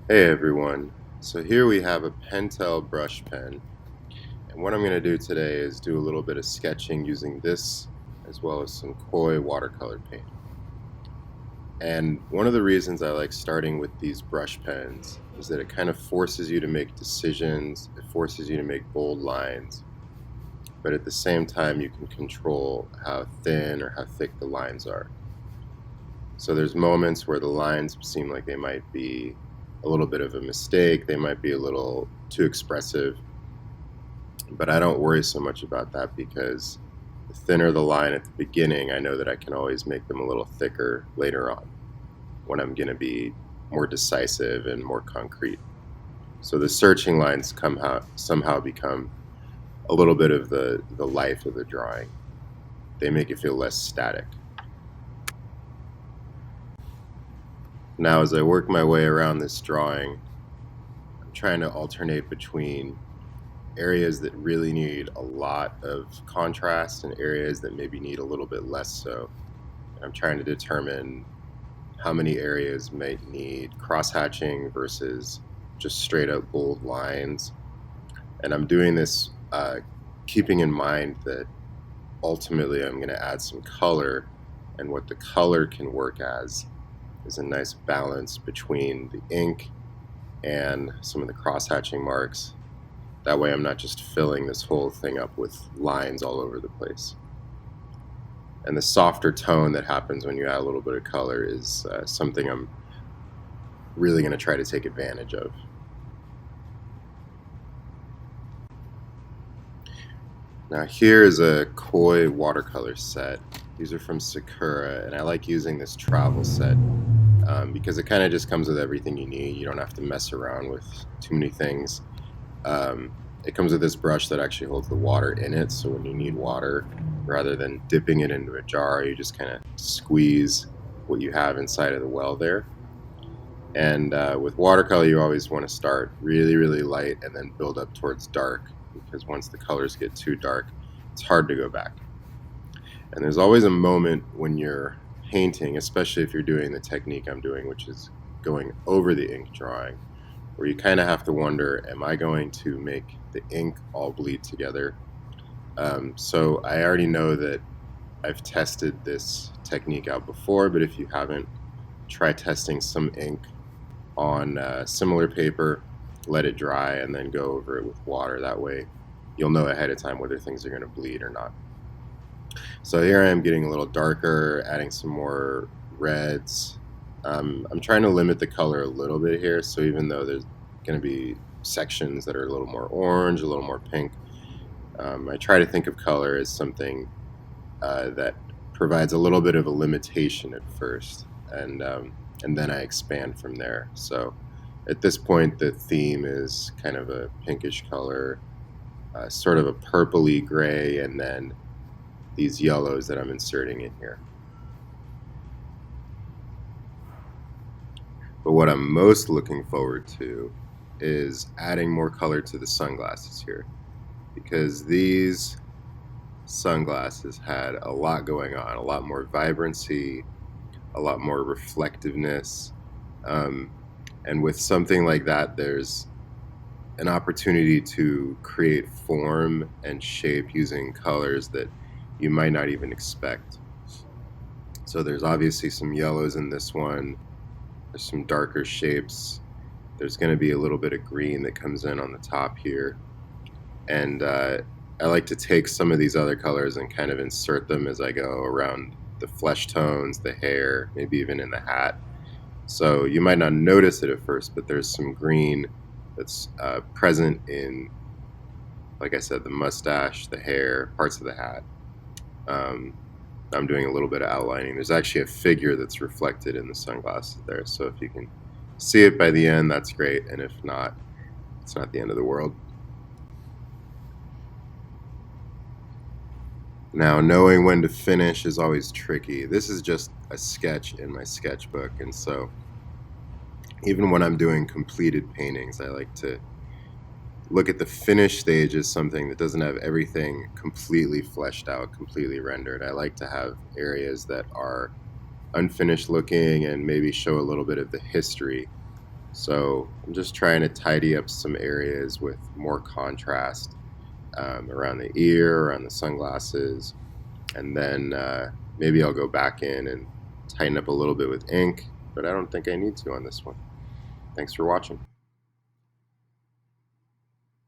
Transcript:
Hey everyone, so here we have a Pentel brush pen, and what I'm going to do today is do a little bit of sketching using this as well as some koi watercolor paint. And one of the reasons I like starting with these brush pens is that it kind of forces you to make decisions, it forces you to make bold lines, but at the same time you can control how thin or how thick the lines are. So there's moments where the lines seem like they might be a little bit of a mistake, they might be a little too expressive, but I don't worry so much about that because the thinner the line at the beginning, I know that I can always make them a little thicker later on when I'm going to be more decisive and more concrete. So the searching lines somehow become a little bit of the life of the drawing. They make it feel less static. Now, as I work my way around this drawing, I'm trying to alternate between areas that really need a lot of contrast and areas that maybe need a little bit less so. I'm trying to determine how many areas might need cross-hatching versus just straight up bold lines. And I'm doing this keeping in mind that ultimately I'm going to add some color, and what the color can work as is a nice balance between the ink and some of the cross-hatching marks. That way I'm not just filling this whole thing up with lines all over the place. And the softer tone that happens when you add a little bit of color is something I'm really going to try to take advantage of. Now here is a koi watercolor set. These are from Sakura, and I like using this travel set because it kind of just comes with everything you need. You don't have to mess around with too many things. It comes with this brush that actually holds the water in it, so when you need water, rather than dipping it into a jar, you just kind of squeeze what you have inside of the well there. And with watercolor, you always want to start really, really light and then build up towards dark, because once the colors get too dark, it's hard to go back. And there's always a moment when you're painting, especially if you're doing the technique I'm doing, which is going over the ink drawing, where you kind of have to wonder, am I going to make the ink all bleed together? So I already know that I've tested this technique out before, but if you haven't, try testing some ink on similar paper, let it dry, and then go over it with water. That way you'll know ahead of time whether things are going to bleed or not. So here I am getting a little darker, adding some more reds. I'm trying to limit the color a little bit here, so even though there's going to be sections that are a little more orange, a little more pink, I try to think of color as something that provides a little bit of a limitation at first, and then I expand from there. So at this point, the theme is kind of a pinkish color, sort of a purpley gray, and then these yellows that I'm inserting in here. But what I'm most looking forward to is adding more color to the sunglasses here, because these sunglasses had a lot going on, a lot more vibrancy, a lot more reflectiveness. Um, and with something like that, there's an opportunity to create form and shape using colors that you might not even expect. So there's obviously some yellows in this one. There's some darker shapes. There's going to be a little bit of green that comes in on the top here. And I like to take some of these other colors and kind of insert them as I go around the flesh tones, the hair, maybe even in the hat. So you might not notice it at first, but there's some green that's present in, like I said, the mustache, the hair, parts of the hat. I'm doing a little bit of outlining. There's actually a figure that's reflected in the sunglasses there. So if you can see it by the end, that's great. And if not, it's not the end of the world. Now, knowing when to finish is always tricky. This is just a sketch in my sketchbook, and so even when I'm doing completed paintings, I like to look at the finished stage as something that doesn't have everything completely fleshed out, completely rendered. I like to have areas that are unfinished looking and maybe show a little bit of the history So I'm just trying to tidy up some areas with more contrast around the ear, around the sunglasses, and then maybe I'll go back in and tighten up a little bit with ink, but I don't think I need to on this one. Thanks for watching.